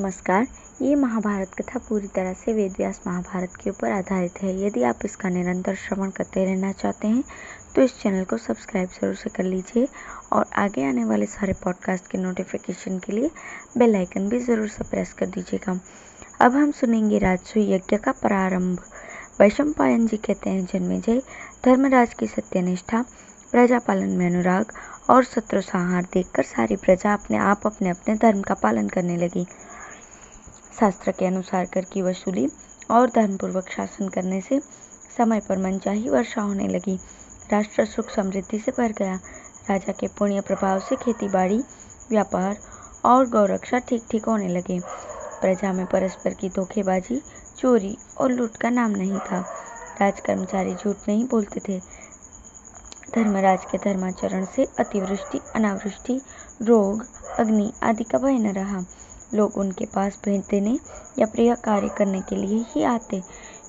नमस्कार। ये महाभारत कथा पूरी तरह से वेद व्यास महाभारत के ऊपर आधारित है। यदि आप इसका निरंतर श्रवण करते रहना चाहते हैं तो इस चैनल को सब्सक्राइब जरूर से कर लीजिए और आगे आने वाले सारे पॉडकास्ट के नोटिफिकेशन के लिए बेल आइकन भी ज़रूर से प्रेस कर दीजिएगा। अब हम सुनेंगे राजसूय यज्ञ का प्रारंभ। वैशंपायन जी कहते हैं, जन्मेजय धर्मराज की सत्यनिष्ठा, प्रजा पालन में अनुराग और शत्रु संहार देखकर सारी प्रजा अपने अपने धर्म का पालन करने लगी। शास्त्र के अनुसार कर की वसूली और धर्मपूर्वक शासन करने से समय पर मनचाही वर्षा होने लगी। राष्ट्र सुख समृद्धि से भर गया। राजा के पुण्य प्रभाव से खेती बाड़ी, व्यापार और गौरक्षा ठीक होने लगे। प्रजा में परस्पर की धोखेबाजी, चोरी और लूट का नाम नहीं था। राज कर्मचारी झूठ नहीं बोलते थे। धर्मराज के धर्माचरण से अतिवृष्टि, अनावृष्टि, रोग, अग्नि आदि का भय न रहा। लोग उनके पास भेंट देने या प्रिय कार्य करने के लिए ही आते,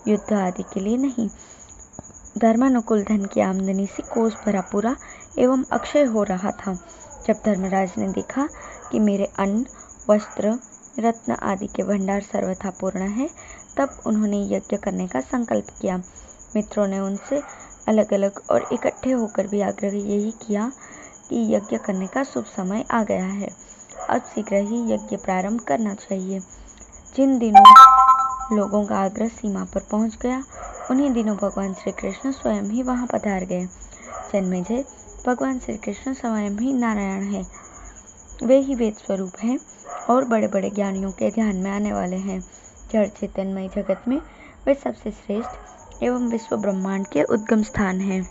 युद्ध आदि के लिए नहीं। धर्मानुकूल धन की आमदनी से कोष भरा पूरा एवं अक्षय हो रहा था। जब धर्मराज ने देखा कि मेरे अन्न, वस्त्र, रत्न आदि के भंडार सर्वथा पूर्ण है, तब उन्होंने यज्ञ करने का संकल्प किया। मित्रों ने उनसे अलग अलग और इकट्ठे होकर भी आग्रह यही किया कि यज्ञ करने का शुभ समय आ गया है, अब शीघ्र ही यज्ञ प्रारंभ करना चाहिए। जिन दिनों लोगों का आग्रह सीमा पर पहुंच गया, उन्हीं दिनों भगवान श्री कृष्ण स्वयं ही वहां पधार गए। जन्मेजय, भगवान श्री कृष्ण स्वयं ही नारायण है। वे ही वेद स्वरूप हैं और बड़े बड़े ज्ञानियों के ध्यान में आने वाले हैं। जड़ चेतनमय जगत में वे सबसे श्रेष्ठ एवं विश्व ब्रह्मांड के उद्गम स्थान हैं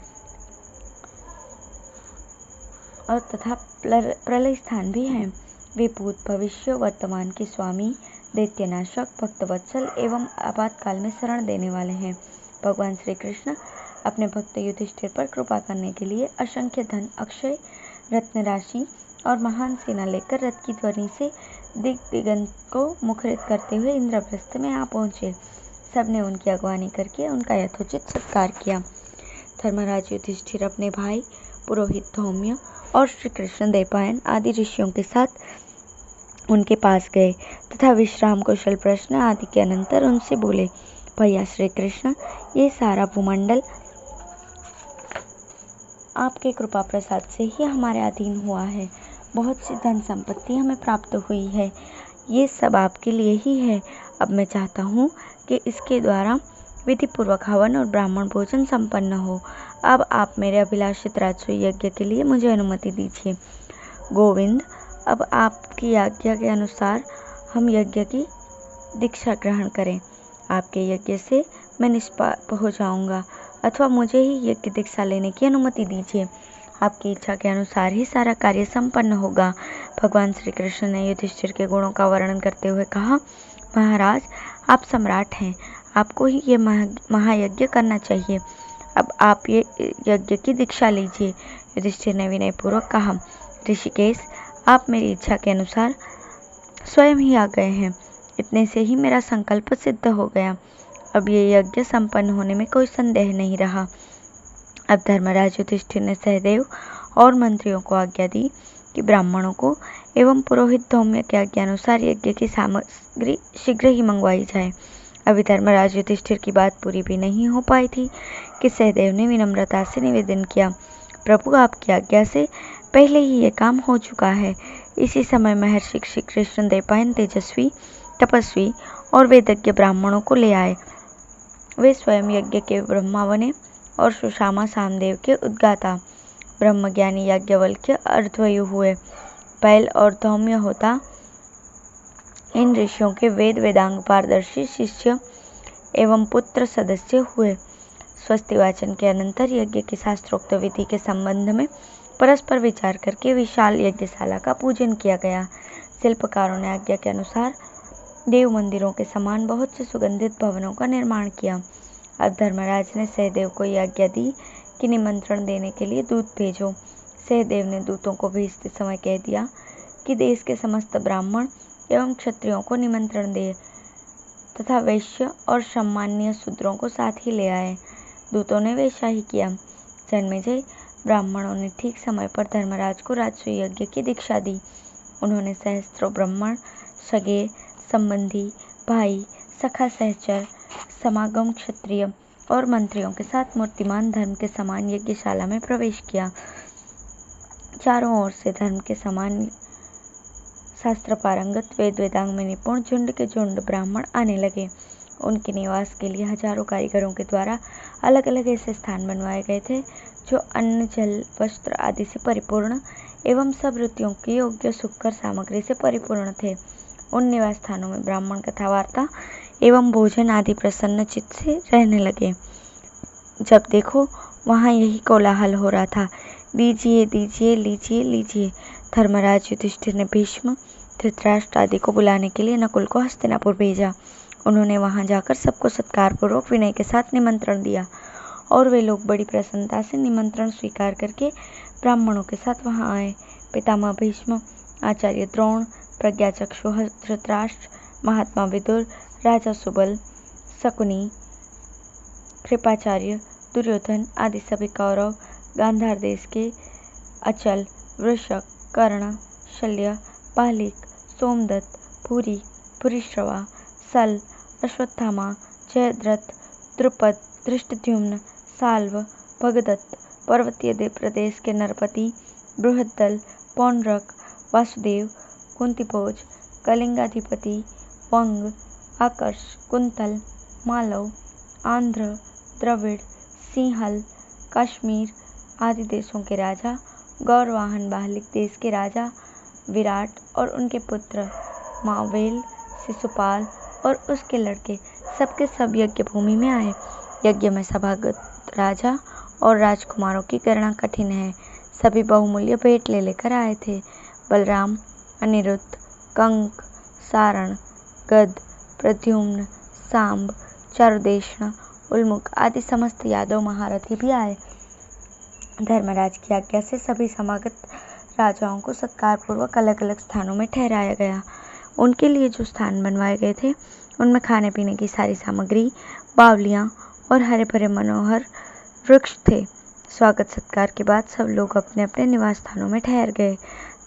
और तथा प्रलय स्थान भी हैं। वे भूत, भविष्य, वर्तमान के स्वामी, दैत्यनाशक, भक्तवत्सल एवं आपातकाल में शरण देने वाले हैं। भगवान श्री कृष्ण अपने भक्त युधिष्ठिर पर कृपा करने के लिए असंख्य धन, अक्षय रत्न राशि और महान सेना लेकर रथ की ध्वनि से दिगंत को मुखरित करते हुए इंद्रप्रस्थ में आ पहुंचे। सबने उनकी अगवानी करके उनका यथोचित सत्कार किया। धर्मराज युधिष्ठिर अपने भाई पुरोहित धौम्य और श्री कृष्ण द्वैपायन आदि ऋषियों के साथ उनके पास गए तथा विश्राम, कुशल प्रश्न आदि के अनंतर उनसे बोले, भैया श्री कृष्ण, ये सारा भूमंडल आपके कृपा प्रसाद से ही हमारे अधीन हुआ है। बहुत सी धन संपत्ति हमें प्राप्त हुई है। ये सब आपके लिए ही है। अब मैं चाहता हूँ कि इसके द्वारा विधि पूर्वक हवन और ब्राह्मण भोजन संपन्न हो। अब आप मेरे अभिलाषित राजसूय यज्ञ के लिए मुझे अनुमति दीजिए। गोविंद, अब आपकी आज्ञा के अनुसार हम यज्ञ की दीक्षा ग्रहण करें। आपके यज्ञ से मैं निष्पाप हो जाऊंगा अथवा मुझे ही यज्ञ दीक्षा लेने की अनुमति दीजिए। आपकी इच्छा के अनुसार ही सारा कार्य संपन्न होगा। भगवान श्री कृष्ण ने युधिष्ठिर के गुणों का वर्णन करते हुए कहा, महाराज, आप सम्राट हैं, आपको ही ये महायज्ञ करना चाहिए। अब आप ये यज्ञ की दीक्षा लीजिए। युधिष्ठिर ने विनयपूर्वक कहा, ऋषिकेश, आप मेरी इच्छा के अनुसार स्वयं ही आ गए हैं। इतने से ही मेरा संकल्प सिद्ध हो गया। अब ये यज्ञ संपन्न होने में कोई संदेह नहीं रहा। अब धर्मराज युधिष्ठिर ने सहदेव और मंत्रियों को आज्ञा दी कि ब्राह्मणों को एवं पुरोहित धौम्य के आज्ञानुसार यज्ञ की सामग्री शीघ्र ही मंगवाई जाए। अभी धर्मराज युधिष्ठिर की बात पूरी भी नहीं हो पाई थी कि सहदेव ने विनम्रता से निवेदन किया, प्रभु, आपकी आज्ञा से पहले ही ये काम हो चुका है। इसी समय महर्षि श्री कृष्ण द्वैपायन तेजस्वी, तपस्वी और वेदज्ञ ब्राह्मणों को ले आए। वे स्वयं यज्ञ के ब्रह्मा बने और सुषामा सामदेव के उद्गाता ब्रह्मज्ञानी याज्ञवल्क्य अर्धवयु हुए। बैल और धौम्य होता इन ऋषियों के वेदांग पारदर्शी शिष्य एवं पुत्र सदस्य हुए। स्वस्ति वाचन के अनंतर यज्ञ की शास्त्रोक्त विधि के संबंध में परस्पर विचार करके विशाल यज्ञशाला का पूजन किया गया। शिल्पकारों ने आज्ञा के अनुसार देव मंदिरों के समान बहुत से सुगंधित भवनों का निर्माण किया। अब धर्मराज ने सहदेव को यह आज्ञा दी कि निमंत्रण देने के लिए दूत भेजो। सहदेव ने दूतों को भेजते समय कह दिया कि देश के समस्त ब्राह्मण एवं क्षत्रियों को निमंत्रण दे तथा वैश्य और सम्मानीय शूद्रों को साथ ही ले आए। दूतों ने वैसा ही किया। जन्मेजय, ब्राह्मणों ने ठीक समय पर धर्मराज को राजसूय यज्ञ की दीक्षा दी। उन्होंने सहस्त्रों ब्राह्मण, सगे, संबंधी, भाई, सखा, सहचर, समागम, क्षत्रिय और मंत्रियों के साथ मूर्तिमान धर्म के समान यज्ञशाला में प्रवेश किया। चारों ओर से धर्म के समान शास्त्र पारंगत, वेद वेदांग में निपुण झुंड के झुंड ब्राह्मण आने लगे। उनके निवास के लिए हजारों कारीगरों के द्वारा अलग अलग ऐसे स्थान बनवाए गए थे जो अन्न, जल, वस्त्र आदि से परिपूर्ण एवं सब ऋतुओं की योग्य सुखकर सामग्री से परिपूर्ण थे। उन निवास स्थानों में ब्राह्मण कथा वार्ता एवं भोजन आदि प्रसन्न चित्त से रहने लगे। जब देखो वहाँ यही कोलाहल हो रहा था, दीजिए दीजिए, लीजिए लीजिए। धर्मराज युधिष्ठिर ने भीष्म, धृतराष्ट्र आदि को बुलाने के लिए नकुल को हस्तिनापुर भेजा। उन्होंने वहां जाकर सबको सत्कारपूर्वक विनय के साथ निमंत्रण दिया और वे लोग बड़ी प्रसन्नता से निमंत्रण स्वीकार करके ब्राह्मणों के साथ वहां आए। पितामह भीष्म, आचार्य द्रोण, प्रज्ञाचक्षु धृतराष्ट्र, महात्मा विदुर, राजा सुबल, शकुनी, कृपाचार्य, दुर्योधन आदि सभी कौरव, गांधार देश के अचल, वृषक, कर्ण, शल्य, बालिक, सोमदत्त, पुरी, पुरीश्रवा, सल, अश्वत्थामा, जयद्रथ, द्रुपद, धृष्टद्युम्न, साल्व, भगदत्त, पर्वतीय प्रदेश के नरपति, बृहद्दल, पौंड्रक, वासुदेव, कुंतीभोज, कलिंगाधिपति, वंग, आकर्ष, कुंतल, मालव, आंध्र, द्रविड़, सिंहल, कश्मीर आदि देशों के राजा, गौरवाहन बाहलिक देश के राजा, विराट और उनके पुत्र, मावेल, शिशुपाल और उसके लड़के, सबके सब यज्ञ भूमि में आए। यज्ञ में सभागत राजा और राजकुमारों की गणना कठिन है। सभी बहुमूल्य भेंट ले लेकर आए थे। बलराम, अनिरुद्ध, कंक, सारण, गद, प्रद्युम्न, सांब, चारुदेशना, उल्मुख आदि समस्त यादव महारथी भी आए। धर्मराज की आज्ञा से सभी समागत राजाओं को सत्कार पूर्वक अलग अलग स्थानों में ठहराया गया। उनके लिए जो स्थान बनवाए गए थे उनमें खाने पीने की सारी सामग्री, बावलियाँ और हरे भरे मनोहर वृक्ष थे। स्वागत सत्कार के बाद सब लोग अपने अपने निवास स्थानों में ठहर गए।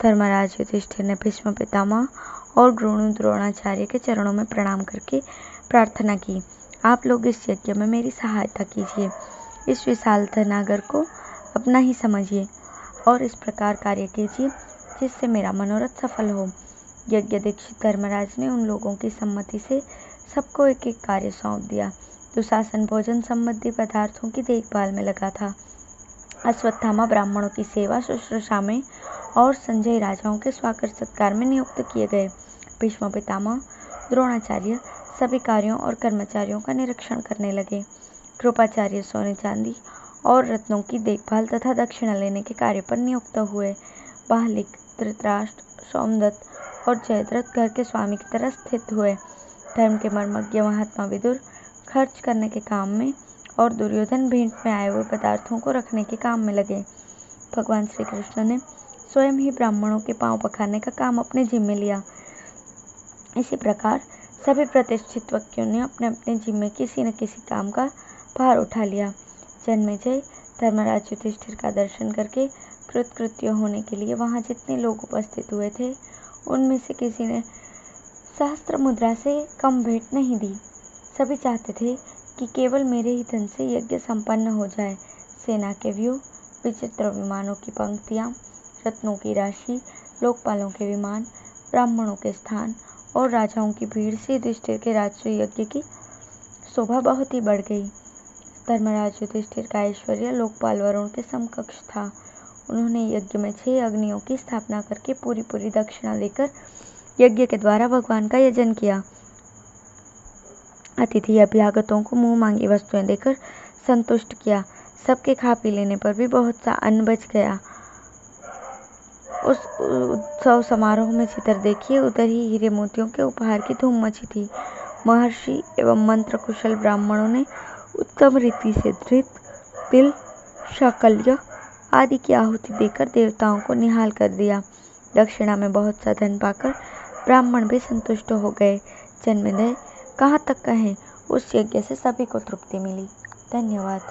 धर्मराज युधिष्ठिर ने भीष्म पितामह और द्रोणाचार्य के चरणों में प्रणाम करके प्रार्थना की, आप लोग इस यज्ञ में मेरी सहायता कीजिए। इस विशाल धनागर को अपना ही समझिए और इस प्रकार कार्य कीजिए जिससे मेरा मनोरथ सफल हो। यज्ञ दीक्षित धर्मराज ने उन लोगों की सम्मति से सबको एक एक कार्य सौंप दिया। दुशासन भोजन संबंधी पदार्थों की देखभाल में लगा था। अश्वत्थामा ब्राह्मणों की सेवा शुश्रूषा में और संजय राजाओं के स्वागत सत्कार में नियुक्त किए गए। भीष्म पितामह, द्रोणाचार्य सभी कार्यों और कर्मचारियों का निरीक्षण करने लगे। कृपाचार्य सोने चांदी और रत्नों की देखभाल तथा दक्षिणा लेने के कार्य पर नियुक्त हुए। बाहलिक, धृतराष्ट्र, सोमदत्त और जयद्रथ घर के स्वामी की तरह स्थित हुए। धर्म के मर्मज्ञ महात्मा विदुर खर्च करने के काम में और दुर्योधन भेंट में आए हुए पदार्थों को रखने के काम में लगे। भगवान श्री कृष्ण ने स्वयं ही ब्राह्मणों के पांव पखारने का काम अपने जिम्मे लिया। इसी प्रकार सभी प्रतिष्ठित व्यक्तियों ने अपने अपने जिम्मे किसी न किसी काम का भार उठा लिया। जन्मेजय धर्मराज युधिष्ठिर का दर्शन करके कृतकृत्य होने के लिए वहां जितने लोग उपस्थित हुए थे उनमें से किसी ने सहस्त्र मुद्रा से कम भेंट नहीं दी। सभी चाहते थे कि केवल मेरे ही धन से यज्ञ संपन्न हो जाए। सेना के व्यूह, विचित्र विमानों की पंक्तियां, रत्नों की राशि, लोकपालों के विमान, ब्राह्मणों के स्थान और राजाओं की भीड़ से युधिष्ठिर के राजसूय यज्ञ की शोभा बहुत ही बढ़ गई। धर्मराज युधिष्ठिर का ऐश्वर्य लोकपाल वरुण के समकक्ष था। उन्होंने यज्ञ में 6 अग्नियों की स्थापना करके पूरी दक्षिणा देकर यज्ञ के द्वारा भगवान का यजन किया। अतिथि अभ्यागतों को मुंह मांगी वस्तुएं देकर संतुष्ट किया। सबके खा पी लेने पर भी बहुत सा अन्न बच गया। उस उत्सव समारोह में जिधर देखिए उधर ही हीरे मोतियों के उपहार की धूम मची थी। महर्षि एवं मंत्र कुशल ब्राह्मणों ने उत्तम रीति से धृत, तिल, शाकल्य आदि की आहुति देकर देवताओं को निहाल कर दिया। दक्षिणा में बहुत सा धन पाकर ब्राह्मण भी संतुष्ट हो गए। जन्मेजय कहाँ तक कहें, उस यज्ञ से सभी को तृप्ति मिली। धन्यवाद।